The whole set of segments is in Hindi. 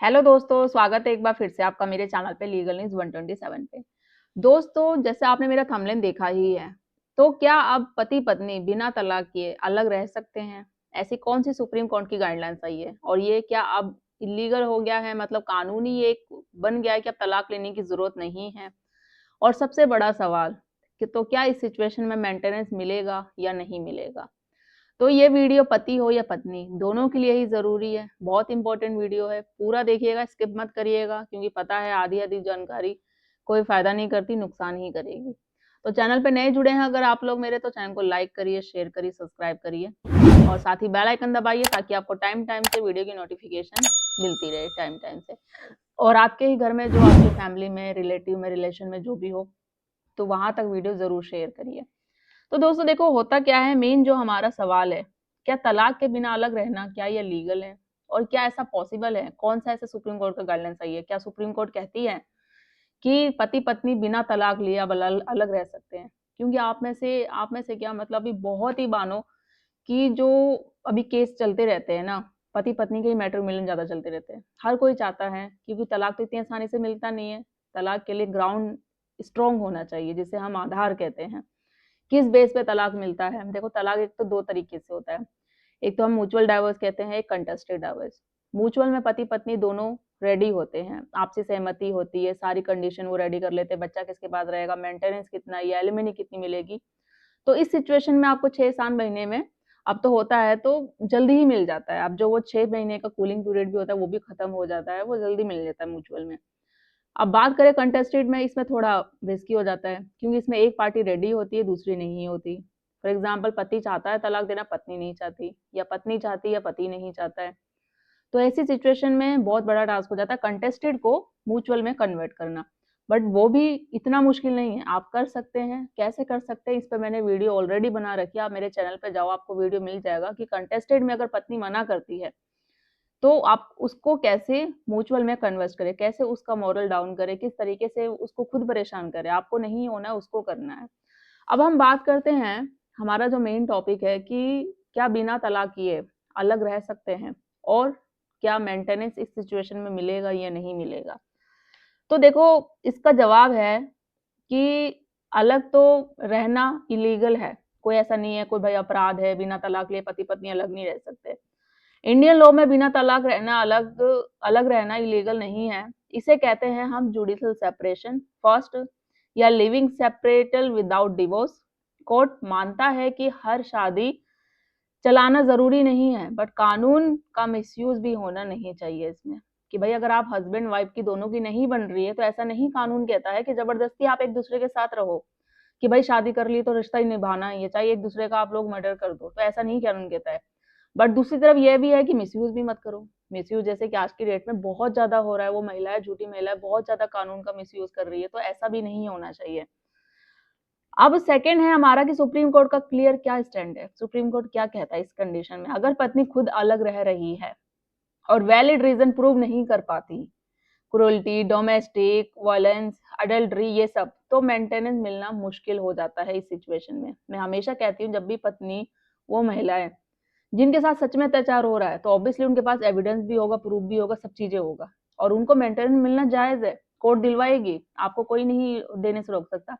हेलो दोस्तों, स्वागत है एक बार फिर से आपका मेरे चैनल पे लीगल न्यूज़ 127 पे। दोस्तों, जैसे आपने मेरा थंबनेल देखा ही है, तो क्या अब पति-पत्नी बिना तलाक किए अलग रह सकते हैं? ऐसी कौन-सी सुप्रीम कोर्ट की गाइडलाइंस आई है? और ये क्या अब इल्लीगल हो गया है, मतलब कानूनी ये एक बन गया है कि अब तलाक लेने की ज़रूरत नहीं है? और सबसे बड़ा सवाल कि तो क्या इस सिचुएशन में मेंटेनेंस मिलेगा या नहीं मिलेगा? तो ये वीडियो पति हो या पत्नी, दोनों के लिए ही ज़रूरी है। बहुत इम्पोर्टेंट वीडियो है, पूरा देखिएगा, स्किप मत करिएगा क्योंकि पता है आधी-आधी जानकारी कोई फ़ायदा नहीं करती, नुकसान ही करेगी। तो चैनल पे नए जुड़े हैं अगर आप लोग मेरे तो चैनल को लाइक करिए, शेयर करिए, सब्सक्राइब करिए और साथ ही बेल आइकन दबाइए ताकि आपको टाइम-टाइम से वीडियो की नोटिफ़िकेशन मिलती रहे टाइम-टाइम से। और आपके ही घर में जो आपकी फैमिली में, रिलेटिव में, रिलेशन में जो भी हो, तो वहाँ तक वीडियो ज़रूर शेयर करिए। तो दोस्तों देखो होता क्या है, मेन जो हमारा सवाल है, क्या तलाक के बिना अलग रहना क्या ये लीगल है? और क्या ऐसा पॉसिबल है? कौन-सा ऐसा सुप्रीम कोर्ट का गाइडलाइंस आई है? क्या सुप्रीम कोर्ट कहती है कि पति-पत्नी बिना तलाक लिए अब अलग रह सकते हैं? क्योंकि आप में से क्या मतलब अभी बहुत ही मानो कि जो अभी केस चलते रहते हैं ना, पति-पत्नी के ही मैट्रिमोनियल ज़्यादा चलते रहते हैं। हर कोई चाहता है क्योंकि तलाक तो इतनी आसानी से मिलता नहीं है। तलाक के लिए ग्राउंड स्ट्रॉन्ग होना चाहिए, जिसे हम आधार कहते हैं। किस बेस पे तलाक मिलता है? देखो तलाक एक तो 2 तरीके से होता है। एक तो हम म्यूचुअल डाइवोर्स कहते हैं, एक कंटेस्टेड डाइवोर्स। म्यूचुअल में पति-पत्नी दोनों रेडी होते हैं, आपसी सहमति होती है, सारी कंडीशन वो रेडी कर लेते हैं, बच्चा किसके पास रहेगा, मेंटेनेंस कितना है या एलिमनी कितनी मिलेगी। तो इस सिचुएशन में आपको 6-7 महीने में अब तो होता है तो जल्दी ही मिल जाता है। अब जो वो 6 महीने का कूलिंग पीरियड भी होता है, वो भी खत्म हो जाता है, वो जल्दी मिल जाता है म्यूचुअल में। अब बात करें कंटेस्टेड में, इसमें थोड़ा रिस्की हो जाता है क्योंकि इसमें एक पार्टी रेडी होती है, दूसरी नहीं होती। फॉर एग्जाम्पल पति चाहता है तलाक देना, पत्नी नहीं चाहती या पत्नी चाहती है या पति नहीं चाहता है। तो ऐसी सिचुएशन में बहुत बड़ा टास्क हो जाता है कंटेस्टेड को म्यूचुअल में कन्वर्ट करना। बट वो भी इतना मुश्किल नहीं है, आप कर सकते हैं। कैसे कर सकते हैं, इस पे मैंने वीडियो ऑलरेडी बना रखी है, आप मेरे चैनल पे जाओ, आपको वीडियो मिल जाएगा कि कंटेस्टेड में अगर पत्नी मना करती है तो आप उसको कैसे म्यूचुअल में कन्वर्ट करें, कैसे उसका मोरल डाउन करें, किस तरीके से उसको खुद परेशान करें, आपको नहीं होना है, उसको करना है। अब हम बात करते हैं, हमारा जो मेन टॉपिक है कि क्या बिना तलाक किए अलग रह सकते हैं और क्या मेंटेनेंस इस सिचुएशन में मिलेगा या नहीं मिलेगा? तो देखो इसका जवाब है कि अलग तो रहना इलीगल है, कोई ऐसा नहीं है, कोई भाई अपराध है, बिना तलाक लिए पति-पत्नी अलग नहीं रह सकते। इंडियन लॉ में बिना तलाक रहना अलग रहना इलीगल नहीं है। इसे कहते हैं हम जुडिशियल सेपरेशन फर्स्ट या लिविंग सेपरेटल विदाउट डिवोर्स। कोर्ट मानता है कि हर शादी चलाना ज़रूरी नहीं है, बट कानून का मिसयूज़ भी होना नहीं चाहिए इसमें, कि भई अगर आप हस्बैंड वाइफ की दोनों की नहीं बन रही है, तो ऐसा नहीं कानून कहता है कि ज़बरदस्ती आप एक-दूसरे के साथ रहो, कि भई शादी कर ली तो रिश्ता ही निभाना ही है, चाहे एक-दूसरे का आप लोग मर्डर कर दो, तो ऐसा नहीं कानून कहता है। बट दूसरी तरफ ये भी है कि मिसयूज़ भी मत करो। मिसयूज़ जैसे कि आज की डेट में बहुत ज़्यादा हो रहा है, वो महिलाएँ, झूठी महिलाएँ बहुत ज़्यादा कानून का मिसयूज़ कर रही है, तो ऐसा भी नहीं होना चाहिए। अब सेकंड है हमारा कि सुप्रीम कोर्ट का क्लियर क्या स्टैंड है, सुप्रीम कोर्ट क्या कहता है इस कंडीशन में, अगर पत्नी खुद अलग रह रही है और वैलिड रीज़न प्रूव नहीं कर पाती, क्रूरल्टी, डोमेस्टिक वायलेंस, अडल्टरी ये सब, तो मेंटेनेंस मिलना मुश्किल हो जाता है इस सिचुएशन में। मैं हमेशा कहती हूँ जब भी पत्नी, वो महिलाएँ जिनके साथ सच में अत्याचार हो रहा है, तो ऑब्वियसली उनके पास एविडेंस भी होगा, प्रूफ भी होगा, सब चीज़ें होगा और उनको मेंटेनेंस मिलना जायज़ है, कोर्ट दिलवाएगी, आपको कोई नहीं देने से रोक सकता।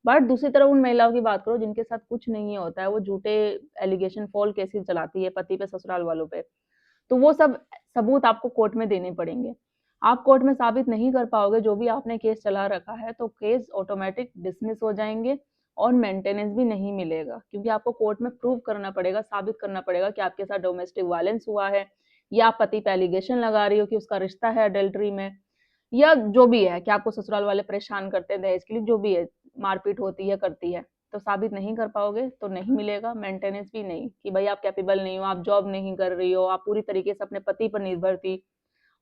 बट दूसरी तरफ उन महिलाओं की बात करो जिनके साथ कुछ नहीं होता है, वो झूठे एलिगेशन, फ़ॉल्स केसेस चलाती है पति पे, ससुराल वालों पे, तो वो सब सबूत आपको कोर्ट में देने पड़ेंगे। आप कोर्ट में साबित नहीं कर पाओगे जो भी आपने केस चला रखा है, तो केस ऑटोमेटिक डिसमिस हो जाएँगे और मेंटेनेंस भी नहीं मिलेगा क्योंकि आपको कोर्ट में प्रूव करना पड़ेगा, साबित करना पड़ेगा कि आपके साथ डोमेस्टिक वायलेंस हुआ है या आप पति पे एलिगेशन लगा रही हो कि उसका रिश्ता है अडल्टरी में या जो भी है कि आपको ससुराल वाले परेशान करते हैं दहेज के लिए, जो भी है, मारपीट होती है, करती है, तो साबित नहीं कर पाओगे तो नहीं मिलेगा, मेंटेनेंस भी नहीं कि भई आप कैपेबल नहीं हो, आप जॉब नहीं कर रही हो, आप पूरी तरीके से अपने पति पर निर्भर थी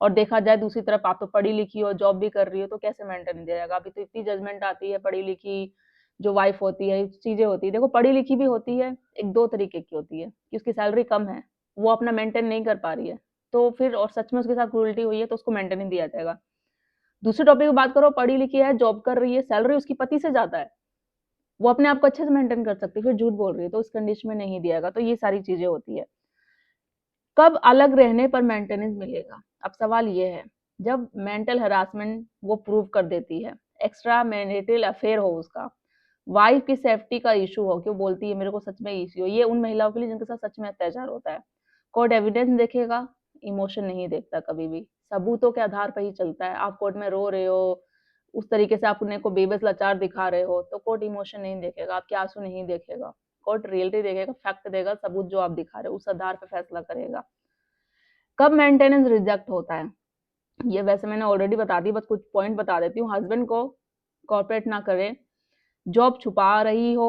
और देखा जाए दूसरी तरफ आप तो पढ़ी-लिखी हो, जॉब भी कर रही हो, तो कैसे मेंटेन दिया जाएगा? अभी तो इतनी जजमेंट आती है, पढ़ी-लिखी जो वाइफ होती है, चीज़ें होती हैं। देखो पढ़ी-लिखी भी होती है, एक 2 तरीके की होती है कि उसकी सैलरी कम है, वो अपना मेंटेन नहीं कर पा रही है, तो फिर और सच में उसके साथ क्रूरल्टी हुई है, तो उसको मेंटेन नहीं दिया जाएगा। दूसरे टॉपिक की बात करो, पढ़ी-लिखी है, जॉब कर रही है, सैलरी उसकी पति से ज़्यादा है, वो अपने आप को अच्छे से मेंटेन कर सकती है, फिर झूठ बोल रही है, तो उस कंडीशन में नहीं दिया जाएगा, तो ये सारी चीज़ें होती है। कब अलग रहने पर मेंटेनेंस मिलेगा? अब सवाल ये है, जब मेंटल हरासमेंट वो प्रूव कर देती है, एक्स्ट्रा मैरिटल अफेयर हो उसका, वाइफ की सेफ्टी का इशू हो कि वो बोलती है मेरे को सच में इश्यू हो, ये उन महिलाओं के लिए जिनके साथ सच में अत्याचार होता है। कोर्ट एविडेंस देखेगा, इमोशन नहीं देखता कभी भी, सबूतों के आधार पर ही चलता है। आप कोर्ट में रो रहे हो, उस तरीके से आप अपने को बेबस लाचार दिखा रहे हो, तो कोर्ट इमोशन नहीं देखेगा, आपके आंसू नहीं देखेगा। कोर्ट रियलिटी देखेगा, फैक्ट देगा, सबूत जो आप दिखा रहे हो उस आधार पर फैसला करेगा। कब मेंटेनेंस रिजेक्ट होता है, ये वैसे मैंने ऑलरेडी बता दी, बस कुछ पॉइंट बता देती हूँ। हस्बैंड को कॉर्पोरेट ना करे, जॉब छुपा रही हो,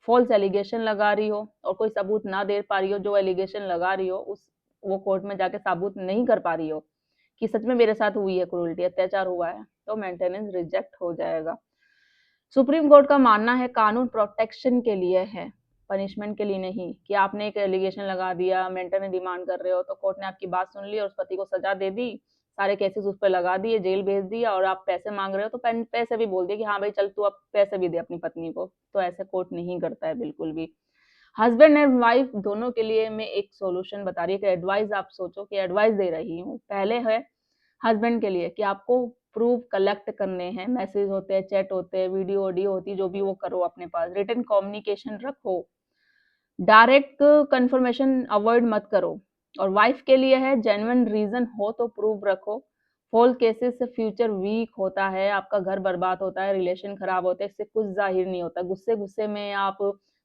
फॉल्स एलिगेशन लगा रही हो और कोई सबूत ना दे पा रही हो, जो एलिगेशन लगा रही हो उस वो कोर्ट में जाके साबुत नहीं कर पा रही हो कि सच में मेरे साथ हुई है क्रूरटी, अत्याचार हुआ है, तो मेंटेनेंस रिजेक्ट हो जाएगा। सुप्रीम कोर्ट का मानना है कानून प्रोटेक्शन के लिए है, पनिशमेंट के लिए नहीं। कि आपने एक एलिगेशन लगा दिया, मेंटेनेंस डिमांड कर रहे हो, तो कोर्ट ने आपकी बात सुन ली और उस पति को सजा दे दी, सारे केसेस उस पर लगा दिए, जेल भेज दिया, और आप पैसे मांग रहे हो तो पैसे भी बोल दिए कि हाँ भाई चल तू अब पैसे भी दे अपनी पत्नी को। तो ऐसे कोर्ट नहीं करता है बिल्कुल भी। हस्बैंड एंड वाइफ दोनों के लिए मैं एक सॉल्यूशन बता रही है कि एडवाइस, आप सोचो कि एडवाइस दे रही हूँ। पहले है हस्बैंड के लिए कि आपको प्रूफ कलेक्ट करने हैं, मैसेज होते हैं, चैट होते हैं, वीडियो ऑडियो होती है, जो भी वो करो अपने पास, रिटन कम्युनिकेशन रखो, डायरेक्ट कंफर्मेशन अवॉइड मत करो। और वाइफ के लिए है जेन्युइन रीजन हो तो प्रूफ रखो। फॉल्स केसेस से फ्यूचर वीक होता है, आपका घर बर्बाद होता है, रिलेशन खराब होते हैं, इससे कुछ जाहिर नहीं होता। गुस्से गुस्से में आप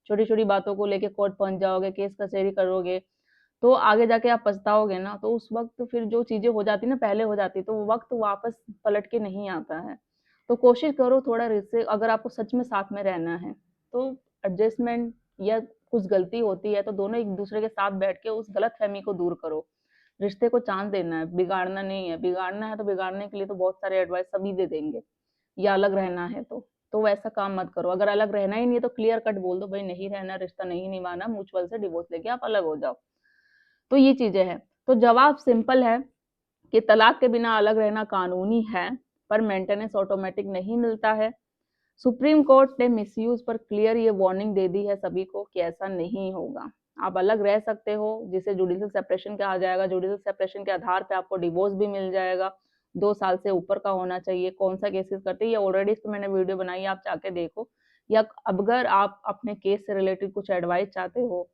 छोटी छोटी बातों को लेके कोर्ट पहुंच जाओगे, केस कचहरी करोगे, तो आगे जाके आप पछताओगे ना, तो उस वक्त फिर जो चीजें हो जाती ना पहले हो जाती, तो वो वक्त वापस पलट के नहीं आता है। तो कोशिश करो थोड़ा रिश्ते, अगर आपको सच में साथ में रहना है तो एडजस्टमेंट, या कुछ गलती होती है तो दोनों एक दूसरे के साथ बैठ के उस गलत फहमी को दूर करो। रिश्ते को चांस देना है, बिगाड़ना नहीं है। बिगाड़ना है तो बिगाड़ने के लिए तो बहुत सारे एडवाइस सभी दे देंगे, या अलग रहना है तो वैसा काम मत करो। अगर अलग रहना ही नहीं है तो क्लियर कट बोल दो भाई नहीं रहना, रिश्ता नहीं निभाना, म्यूचुअल से डिवोर्स लेके आप अलग हो जाओ। तो ये चीजें हैं। तो जवाब सिंपल है कि तलाक के बिना अलग रहना कानूनी है, पर मेंटेनेंस ऑटोमेटिक नहीं मिलता है। सुप्रीम कोर्ट ने मिसयूज पर क्लियर ये वार्निंग दे दी है सभी को कि ऐसा नहीं होगा। आप अलग रह सकते हो, जिसे जुडिशियल सेपरेशन कहा जाएगा। जुडिशियल सेपरेशन के आधार पे आपको डिवोर्स भी मिल जाएगा, 2 साल से ऊपर का होना चाहिए। कौन सा केसेस करते हैं ये ऑलरेडी इस पर मैंने वीडियो बनाई है, आप जाके देखो। या अगर आप अपने केस से रिलेटेड कुछ एडवाइस चाहते हो,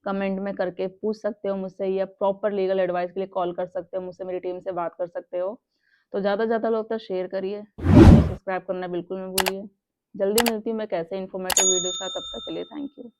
कमेंट में करके पूछ सकते हो मुझसे, या प्रॉपर लीगल एडवाइस के लिए कॉल कर सकते हो मुझसे, मेरी टीम से बात कर सकते हो। तो ज़्यादा से ज़्यादा लोग तक शेयर करिए, सब्सक्राइब करना बिल्कुल मत भूलिए। जल्दी मिलती हूँ मैं कैसे इन्फॉर्मेटिव वीडियो के साथ, तब तक के लिए थैंक यू।